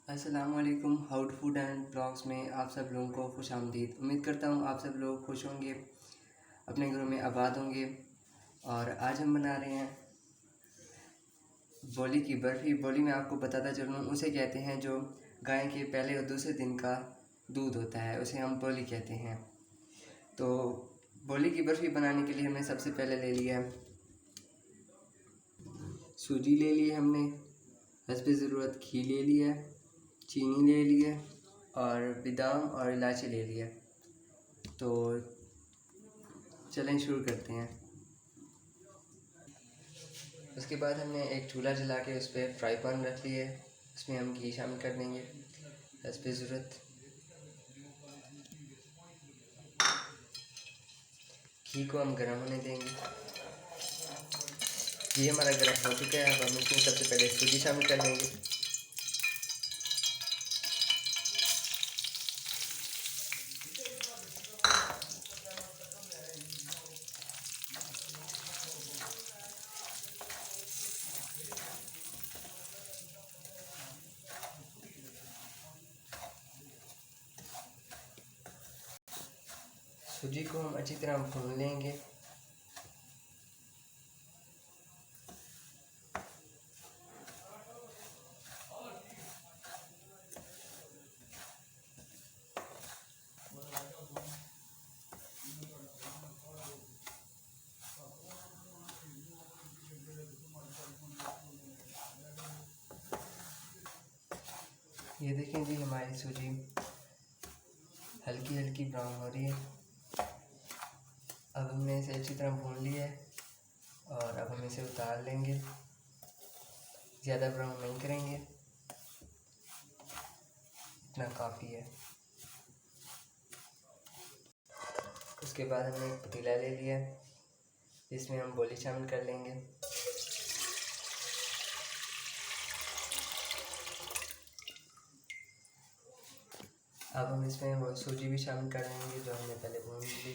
अस्सलामुअलैकुम। How to food and blogs में आप सब लोगों को खुश आमदीद। उम्मीद करता हूँ आप सब लोग खुश होंगे, अपने घरों में आबाद होंगे। और आज हम बना रहे हैं बोली की बर्फ़ी। बोली में आपको बताता चलूँ, उसे कहते हैं जो गाय के पहले और दूसरे दिन का दूध होता है, उसे हम बोली कहते हैं। तो बोली की बर्फ़ी बनाने के लिए हमने सबसे पहले ले लिया सूजी, ले ली हमने हस्बे ज़रूरत, घी ले लिया, चीनी ले लिए और बादाम और इलायची ले लिया। तो चलें शुरू करते हैं। उसके बाद हमने एक चूल्हा जला के उस पर फ्राई पैन रख लिया है, उसमें हम घी शामिल कर देंगे हस्बे ज़रूरत। घी को हम गर्म होने देंगे। घी हमारा गर्म हो चुका है। अब हम इसमें सबसे पहले सूजी शामिल कर देंगे। सूजी को हम अच्छी तरह भून लेंगे। ये देखें जी, हमारी सूजी हल्की हल्की ब्राउन हो रही है। अब हमने इसे अच्छी तरह भून लिया है और अब हम इसे उतार लेंगे। ज़्यादा ब्राउन नहीं करेंगे, इतना काफ़ी है। उसके बाद हमने एक पतीला ले लिया, जिसमें हम बोली शामिल कर लेंगे। अब हम इसमें वो सूजी भी शामिल कर देंगे जो हमने पहले भून ली थी।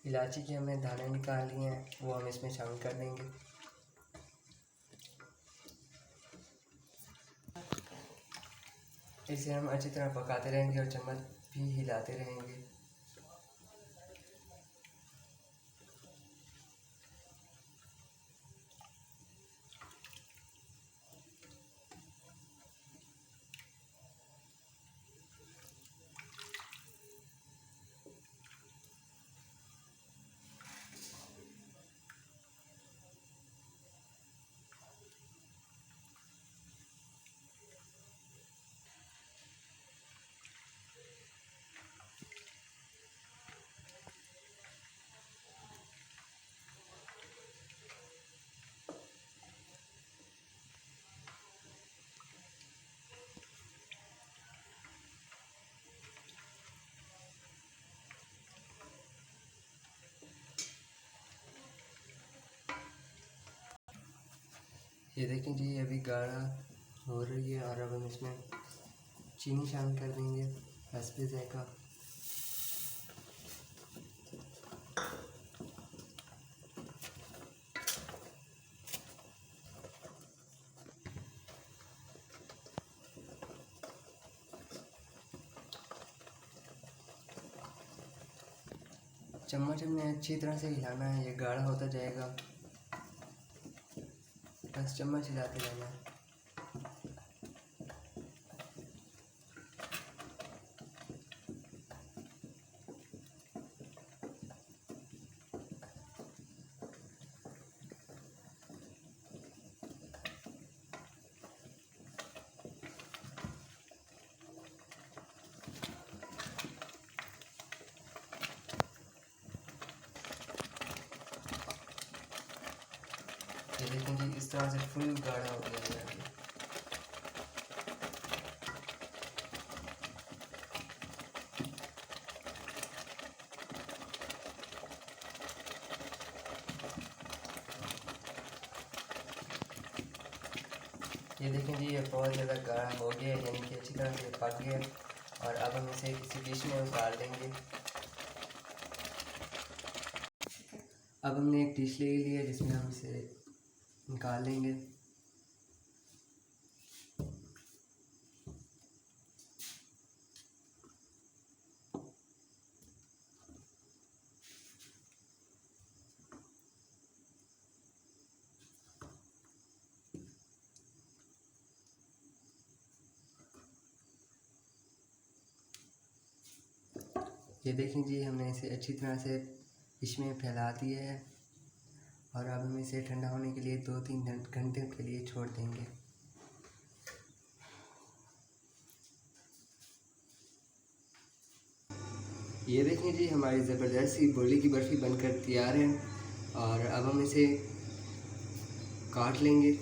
इलायची के हमने दाने निकाल लिए हैं, वो हम इसमें शामिल कर देंगे। इसे हम अच्छी तरह पकाते रहेंगे और चम्मच भी हिलाते रहेंगे। ये देखें जी, अभी गाढ़ा हो रही है और अब हम इसमें चीनी शामिल कर देंगे हस्बे ज़ायक़ा। चम्मच हमने अच्छी तरह से हिलाना है, ये गाढ़ा होता जाएगा, बस चम्मच हिलाते रहना है। ये देखें जी, इस तरह से फुल गाढ़ा हो गया है। ये ये देखें जी, ये बहुत ज़्यादा गाढ़ा हो गया है, यानी कि अच्छी तरह से पक गया। और अब हम इसे किसी डिश में उतार देंगे। अब हमने एक डिश ले ली है जिसमें हम इसे निकाल लेंगे। ये देखें जी, हमने इसे अच्छी तरह से इसमें फैला दिया है। और अब हम इसे ठंडा होने के लिए 2-3 घंटे के लिए छोड़ देंगे। ये देखें जी, हमारी ज़बरदस्त सी बोली की बर्फ़ी बनकर तैयार है। और अब हम इसे काट लेंगे।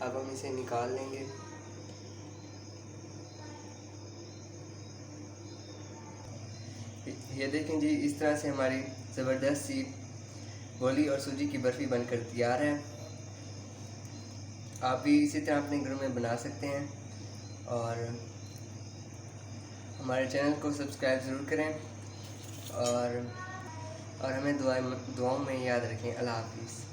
अब हम इसे निकाल लेंगे। ये देखें जी, इस तरह से हमारी ज़बरदस्त सी बोली और सूजी की बर्फ़ी बनकर तैयार है। आप भी इसी तरह अपने घरों में बना सकते हैं। और हमारे चैनल को सब्सक्राइब ज़रूर करें। और हमें दुआओं में याद रखें। अल्लाह हाफ़िज़।